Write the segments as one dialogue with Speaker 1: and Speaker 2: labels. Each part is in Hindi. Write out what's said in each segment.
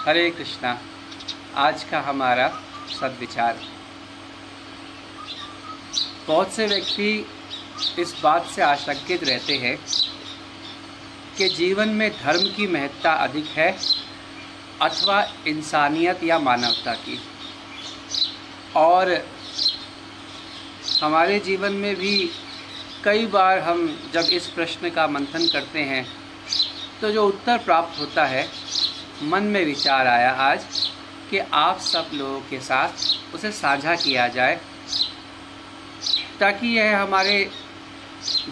Speaker 1: हरे कृष्णा। आज का हमारा सद्विचार। बहुत से व्यक्ति इस बात से आशंकित रहते हैं कि जीवन में धर्म की महत्ता अधिक है अथवा इंसानियत या मानवता की। और हमारे जीवन में भी कई बार हम जब इस प्रश्न का मंथन करते हैं तो जो उत्तर प्राप्त होता है, मन में विचार आया आज कि आप सब लोगों के साथ उसे साझा किया जाए, ताकि यह हमारे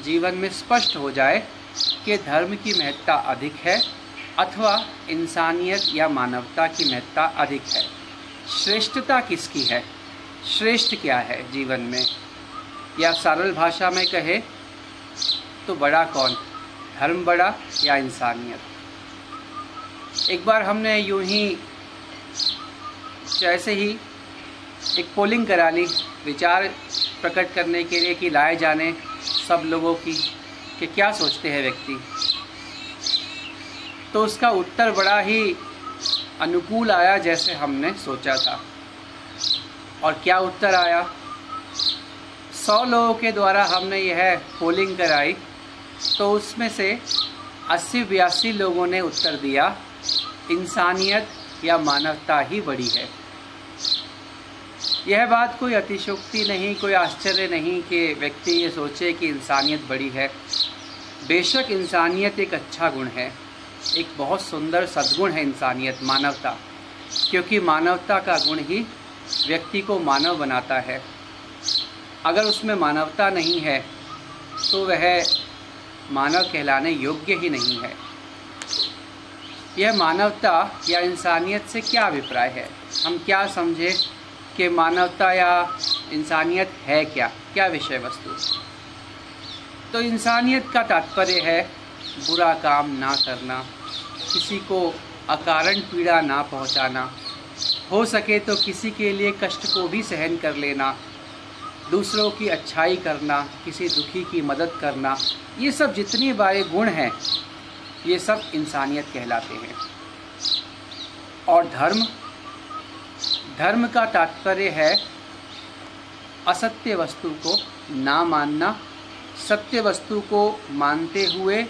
Speaker 1: जीवन में स्पष्ट हो जाए कि धर्म की महत्ता अधिक है अथवा इंसानियत या मानवता की महत्ता अधिक है। श्रेष्ठता किसकी है, श्रेष्ठ क्या है जीवन में, या सरल भाषा में कहे तो बड़ा कौन, धर्म बड़ा या इंसानियत। एक बार हमने यूं ही जैसे ही एक पोलिंग करा ली विचार प्रकट करने के लिए कि लाए जाने सब लोगों की कि क्या सोचते हैं व्यक्ति, तो उसका उत्तर बड़ा ही अनुकूल आया जैसे हमने सोचा था। और क्या उत्तर आया, 100 लोगों के द्वारा हमने यह पोलिंग कराई तो उसमें से 80-82 लोगों ने उत्तर दिया इंसानियत या मानवता ही बड़ी है। यह बात कोई अतिशयोक्ति नहीं, कोई आश्चर्य नहीं कि व्यक्ति ये सोचे कि इंसानियत बड़ी है। बेशक इंसानियत एक अच्छा गुण है, एक बहुत सुंदर सद्गुण है इंसानियत, मानवता, क्योंकि मानवता का गुण ही व्यक्ति को मानव बनाता है। अगर उसमें मानवता नहीं है तो वह मानव कहलाने योग्य ही नहीं है। यह मानवता या इंसानियत से क्या अभिप्राय है, हम क्या समझे कि मानवता या इंसानियत है क्या, क्या विषय वस्तु। तो इंसानियत का तात्पर्य है बुरा काम ना करना, किसी को अकारण पीड़ा ना पहुंचाना, हो सके तो किसी के लिए कष्ट को भी सहन कर लेना, दूसरों की अच्छाई करना, किसी दुखी की मदद करना, ये सब जितनी बारे गुण हैं ये सब इंसानियत कहलाते हैं। और धर्म का तात्पर्य है असत्य वस्तु को ना मानना, सत्य वस्तु को मानते हुए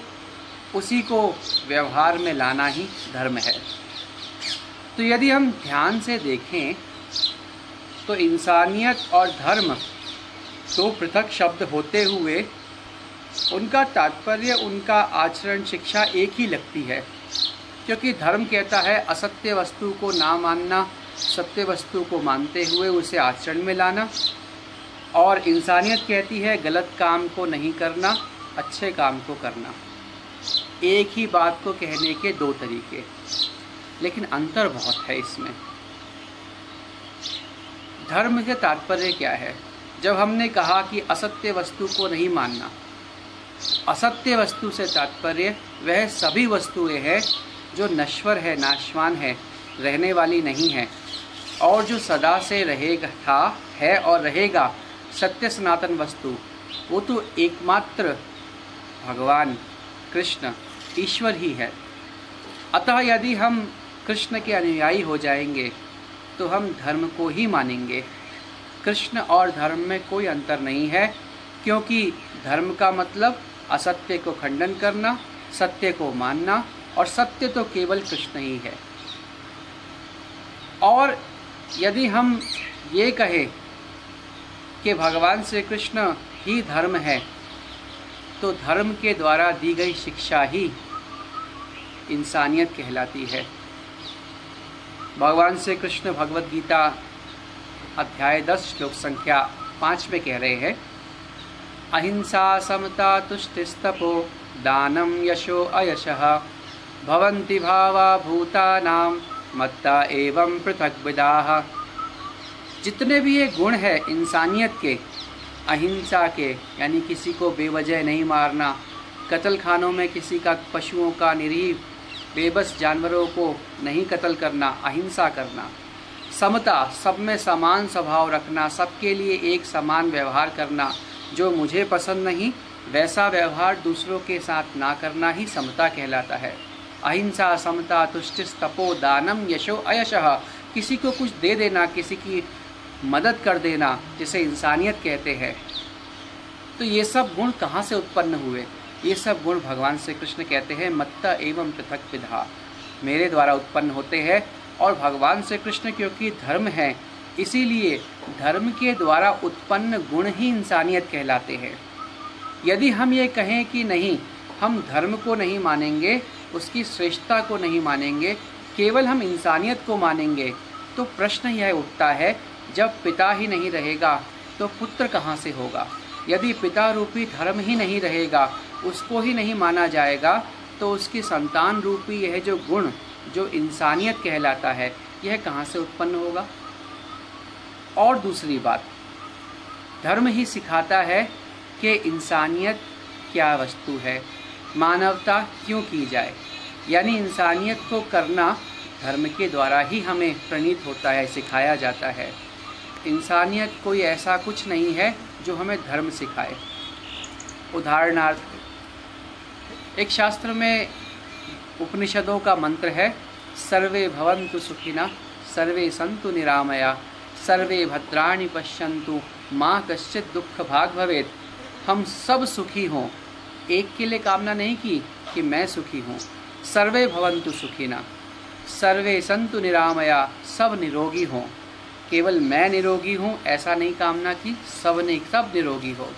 Speaker 1: उसी को व्यवहार में लाना ही धर्म है। तो यदि हम ध्यान से देखें तो इंसानियत और धर्म दो पृथक शब्द होते हुए उनका तात्पर्य, उनका आचरण, शिक्षा एक ही लगती है। क्योंकि धर्म कहता है असत्य वस्तु को ना मानना, सत्य वस्तु को मानते हुए उसे आचरण में लाना, और इंसानियत कहती है गलत काम को नहीं करना, अच्छे काम को करना। एक ही बात को कहने के दो तरीके, लेकिन अंतर बहुत है इसमें। धर्म के तात्पर्य क्या है, जब हमने कहा कि असत्य वस्तु को नहीं मानना, असत्य वस्तु से तात्पर्य वह सभी वस्तुएं हैं जो नश्वर है, नाशवान है, रहने वाली नहीं है, और जो सदा से रहेगा है और रहेगा सत्य सनातन वस्तु, वो तो एकमात्र भगवान कृष्ण ईश्वर ही है। अतः यदि हम कृष्ण के अनुयायी हो जाएंगे तो हम धर्म को ही मानेंगे। कृष्ण और धर्म में कोई अंतर नहीं है, क्योंकि धर्म का मतलब असत्य को खंडन करना, सत्य को मानना, और सत्य तो केवल कृष्ण ही है। और यदि हम ये कहें कि भगवान श्री कृष्ण ही धर्म है, तो धर्म के द्वारा दी गई शिक्षा ही इंसानियत कहलाती है। भगवान श्री कृष्ण भगवद गीता अध्याय 10 श्लोक संख्या 5 में कह रहे हैं, अहिंसा समता तुष्टिस्तपो दानम यशो अयशः भवन्ति भावा भूतानां मत्ता एवं पृथग्विदाः। जितने भी ये गुण है इंसानियत के, अहिंसा के, यानी किसी को बेवजह नहीं मारना, कत्ल खानों में किसी का, पशुओं का, निरीह बेबस जानवरों को नहीं कत्ल करना, अहिंसा करना, समता, सब में समान स्वभाव रखना, सबके लिए एक समान व्यवहार करना, जो मुझे पसंद नहीं वैसा व्यवहार दूसरों के साथ ना करना ही समता कहलाता है। अहिंसा, समता, तुष्टिस्तपो, दानम, यशो, अयशः। किसी को कुछ दे देना, किसी की मदद कर देना, जिसे इंसानियत कहते हैं। तो ये सब गुण कहाँ से उत्पन्न हुए? ये सब गुण भगवान श्री कृष्ण कहते हैं मत्ता एवं पृथक विधा, मेरे द्वारा उत्पन्न होते हैं। और भगवान श्री कृष्ण क्योंकि धर्म है, इसीलिए धर्म के द्वारा उत्पन्न गुण ही इंसानियत कहलाते हैं। यदि हम ये कहें कि नहीं, हम धर्म को नहीं मानेंगे, उसकी श्रेष्ठता को नहीं मानेंगे, केवल हम इंसानियत को मानेंगे, तो प्रश्न यह उठता है, जब पिता ही नहीं रहेगा तो पुत्र कहाँ से होगा? यदि पिता रूपी धर्म ही नहीं रहेगा, उसको ही नहीं माना जाएगा, तो उसकी संतान रूपी यह जो गुण, जो इंसानियत कहलाता है, यह कहाँ से उत्पन्न होगा? और दूसरी बात, धर्म ही सिखाता है कि इंसानियत क्या वस्तु है, मानवता क्यों की जाए। यानी इंसानियत को करना धर्म के द्वारा ही हमें प्रणीत होता है, सिखाया जाता है। इंसानियत कोई ऐसा कुछ नहीं है जो हमें धर्म सिखाए। उदाहरणार्थ, एक शास्त्र में उपनिषदों का मंत्र है, सर्वे भवन्तु सुखिनः, सर्वे सन्तु निरामया, सर्वे भद्राणि पश्यन्तु, माँ कश्चित् दुःख भाग् भवेत्। हम सब सुखी हों, एक के लिए कामना नहीं की कि मैं सुखी हूँ। सर्वे भवन्तु सुखिनः, सर्वे सन्तु निरामया, सब निरोगी हों। केवल मैं निरोगी हूँ ऐसा नहीं कामना की, सब निरोगी हो,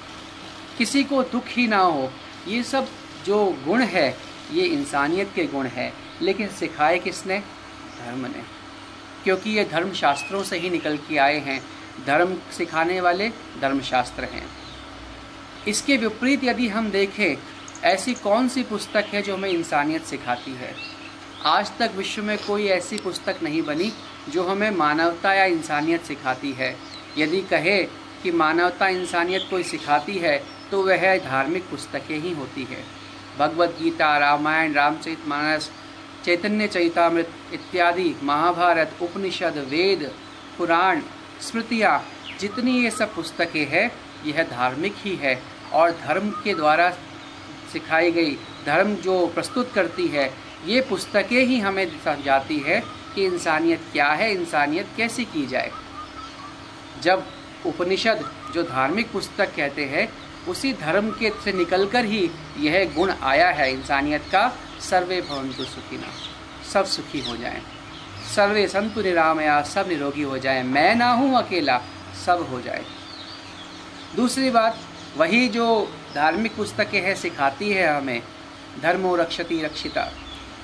Speaker 1: किसी को दुख ही ना हो। ये सब जो गुण है, ये इंसानियत के गुण है। लेकिन सिखाए किसने? धर्म ने, क्योंकि ये धर्म शास्त्रों से ही निकल के आए हैं। धर्म सिखाने वाले धर्मशास्त्र हैं। इसके विपरीत यदि हम देखें, ऐसी कौन सी पुस्तक है जो हमें इंसानियत सिखाती है? आज तक विश्व में कोई ऐसी पुस्तक नहीं बनी जो हमें मानवता या इंसानियत सिखाती है। यदि कहे कि मानवता इंसानियत कोई सिखाती है, तो वह धार्मिक पुस्तकें ही होती है। भगवद गीता, रामायण, रामचरितमानस, चैतन्य चरितामृत इत्यादि, महाभारत, उपनिषद, वेद, पुराण, स्मृतियाँ, जितनी ये सब पुस्तकें हैं, यह धार्मिक ही है। और धर्म के द्वारा सिखाई गई, धर्म जो प्रस्तुत करती है, ये पुस्तकें ही हमें समझाती है कि इंसानियत क्या है, इंसानियत कैसे की जाए। जब उपनिषद जो धार्मिक पुस्तक कहते हैं, उसी धर्म के से निकलकर ही यह गुण आया है इंसानियत का, सर्वे भवन्तु सुखिनः, सब सुखी हो जाएं, सर्वे सन्तु निरामया, सब निरोगी हो जाएं, मैं ना हूँ अकेला, सब हो जाए। दूसरी बात, वही जो धार्मिक पुस्तकें हैं सिखाती है हमें धर्मो रक्षति रक्षिता।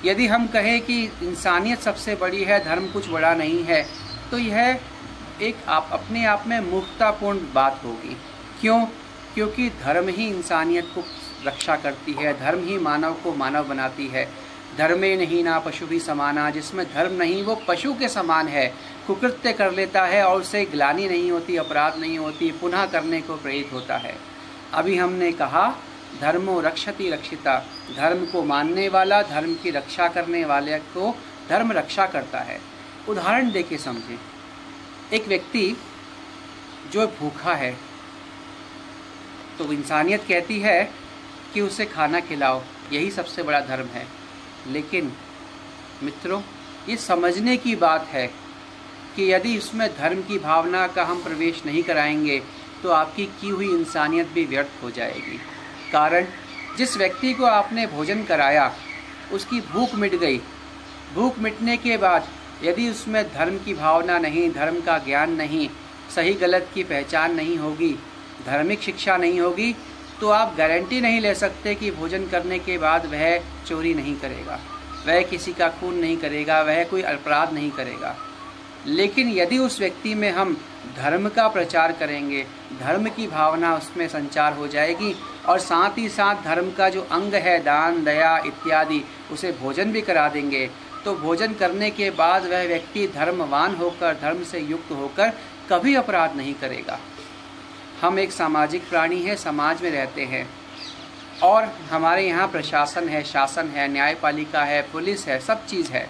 Speaker 1: यदि हम कहें कि इंसानियत सबसे बड़ी है, धर्म कुछ बड़ा नहीं है, तो यह एक अपने आप में मूर्खतापूर्ण बात होगी। क्यों? क्योंकि धर्म ही इंसानियत को रक्षा करती है, धर्म ही मानव को मानव बनाती है। धर्मे नहीं ना पशु भी समाना, जिसमें धर्म नहीं वो पशु के समान है, कुकृत्य कर लेता है और उसे ग्लानि नहीं होती, अपराध नहीं होती, पुनः करने को प्रेरित होता है। अभी हमने कहा धर्मो रक्षति रक्षिता, धर्म को मानने वाला, धर्म की रक्षा करने वाले को धर्म रक्षा करता है। उदाहरण देके समझें, एक व्यक्ति जो भूखा है, तो इंसानियत कहती है कि उसे खाना खिलाओ, यही सबसे बड़ा धर्म है। लेकिन मित्रों, ये समझने की बात है कि यदि उसमें धर्म की भावना का हम प्रवेश नहीं कराएंगे, तो आपकी की हुई इंसानियत भी व्यर्थ हो जाएगी। कारण, जिस व्यक्ति को आपने भोजन कराया, उसकी भूख मिट गई। भूख मिटने के बाद यदि उसमें धर्म की भावना नहीं, धर्म का ज्ञान नहीं, सही गलत की पहचान नहीं होगी, धार्मिक शिक्षा नहीं होगी, तो आप गारंटी नहीं ले सकते कि भोजन करने के बाद वह चोरी नहीं करेगा, वह किसी का खून नहीं करेगा, वह कोई अपराध नहीं करेगा। लेकिन यदि उस व्यक्ति में हम धर्म का प्रचार करेंगे, धर्म की भावना उसमें संचार हो जाएगी, और साथ ही साथ धर्म का जो अंग है दान, दया इत्यादि, उसे भोजन भी करा देंगे, तो भोजन करने के बाद वह व्यक्ति धर्मवान होकर, धर्म से युक्त होकर कभी अपराध नहीं करेगा। हम एक सामाजिक प्राणी हैं, समाज में रहते हैं, और हमारे यहाँ प्रशासन है, शासन है, न्यायपालिका है, पुलिस है, सब चीज़ है।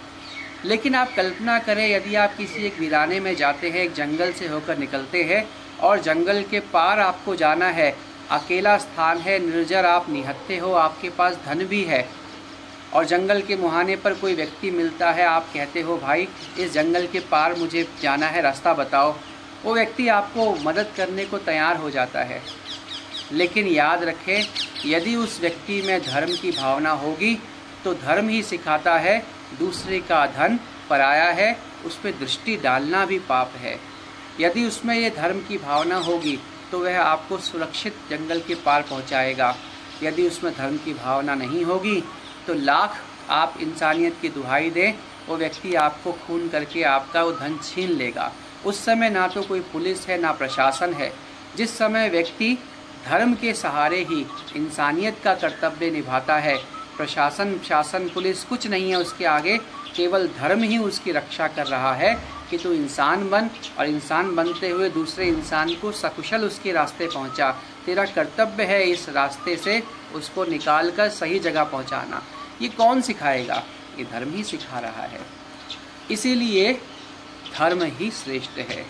Speaker 1: लेकिन आप कल्पना करें, यदि आप किसी एक वीराने में जाते हैं, एक जंगल से होकर निकलते हैं, और जंगल के पार आपको जाना है, अकेला स्थान है, निर्जर, आप निहत्थे हो, आपके पास धन भी है, और जंगल के मुहाने पर कोई व्यक्ति मिलता है, आप कहते हो भाई इस जंगल के पार मुझे जाना है, रास्ता बताओ, वो व्यक्ति आपको मदद करने को तैयार हो जाता है। लेकिन याद रखें, यदि उस व्यक्ति में धर्म की भावना होगी तो धर्म ही सिखाता है दूसरे का धन पराया है, उस पर दृष्टि डालना भी पाप है। यदि उसमें ये धर्म की भावना होगी तो वह आपको सुरक्षित जंगल के पार पहुंचाएगा। यदि उसमें धर्म की भावना नहीं होगी तो लाख आप इंसानियत की दुहाई दें, वो व्यक्ति आपको खून करके आपका वो धन छीन लेगा। उस समय ना तो कोई पुलिस है ना प्रशासन है। जिस समय व्यक्ति धर्म के सहारे ही इंसानियत का कर्तव्य निभाता है, प्रशासन, शासन, पुलिस कुछ नहीं है उसके आगे, केवल धर्म ही उसकी रक्षा कर रहा है कि तू इंसान बन, और इंसान बनते हुए दूसरे इंसान को सकुशल उसके रास्ते पहुंचा। तेरा कर्तव्य है इस रास्ते से उसको निकाल कर सही जगह पहुंचाना। ये कौन सिखाएगा? ये धर्म ही सिखा रहा है। इसीलिए धर्म ही श्रेष्ठ है।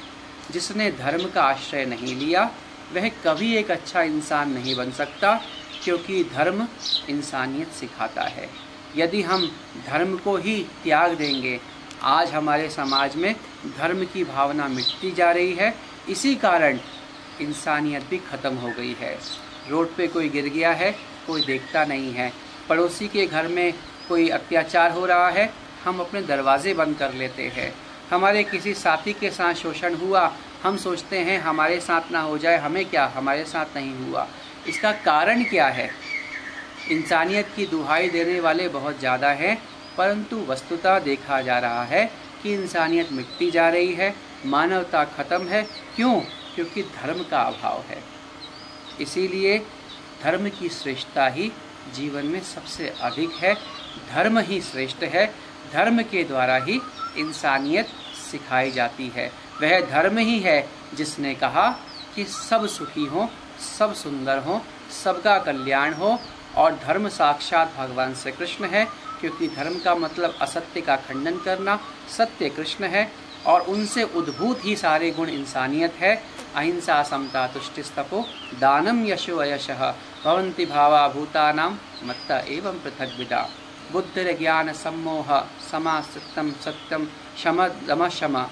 Speaker 1: जिसने धर्म का आश्रय नहीं लिया वह कभी एक अच्छा इंसान नहीं बन सकता, क्योंकि धर्म इंसानियत सिखाता है। यदि हम धर्म को ही त्याग देंगे, आज हमारे समाज में धर्म की भावना मिटती जा रही है। इसी कारण इंसानियत भी ख़त्म हो गई है। रोड पे कोई गिर गया है, कोई देखता नहीं है। पड़ोसी के घर में कोई अत्याचार हो रहा है, हम अपने दरवाजे बंद कर लेते हैं। हमारे किसी साथी के साथ शोषण हुआ, हम सोचते हैं हमारे साथ ना हो जाए, हमें क्या, हमारे साथ नहीं हुआ। इसका कारण क्या है? इंसानियत की दुहाई देने वाले बहुत ज़्यादा हैं, परंतु वस्तुतः देखा जा रहा है कि इंसानियत मिटती जा रही है, मानवता ख़त्म है। क्यों? क्योंकि धर्म का अभाव है। इसीलिए धर्म की श्रेष्ठता ही जीवन में सबसे अधिक है। धर्म ही श्रेष्ठ है। धर्म के द्वारा ही इंसानियत सिखाई जाती है। वह धर्म ही है जिसने कहा कि सब सुखी हों, सब सुंदर हों, सबका कल्याण हो। और धर्म साक्षात भगवान श्री कृष्ण है, क्योंकि धर्म का मतलब असत्य का खंडन करना, सत्य कृष्ण है और उनसे उद्भूत ही सारे गुण इंसानियत है। अहिंसा, समता, तुष्टिस्तपो, दानम यशो अयशः, भवन्ति भावा भूतानां मत्ता एवं पृथग्विदा, बुद्धिर ज्ञान सम्मोह, समा सत्यम सत्यम, क्षम दम क्षमा।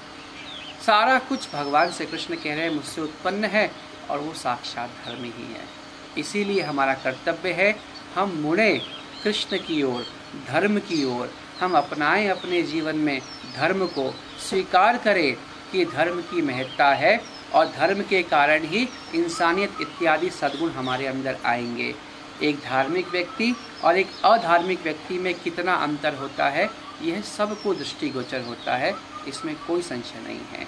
Speaker 1: सारा कुछ भगवान श्री कृष्ण कह रहे हैं मुझसे उत्पन्न है, और वो साक्षात धर्म ही है। इसीलिए हमारा कर्तव्य है हम मुड़े कृष्ण की ओर, धर्म की ओर। हम अपनाएं अपने जीवन में धर्म को, स्वीकार करें कि धर्म की महत्ता है और धर्म के कारण ही इंसानियत इत्यादि सद्गुण हमारे अंदर आएंगे। एक धार्मिक व्यक्ति और एक अधार्मिक व्यक्ति में कितना अंतर होता है, यह सबको दृष्टिगोचर होता है, इसमें कोई संशय नहीं है।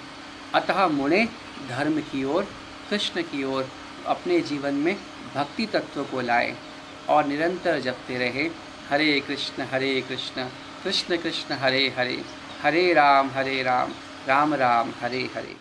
Speaker 1: अतः मुड़े धर्म की ओर, कृष्ण की ओर, अपने जीवन में भक्ति तत्व को लाएं और निरंतर जपते रहें। हरे कृष्ण कृष्ण कृष्ण हरे हरे, हरे राम राम राम हरे हरे।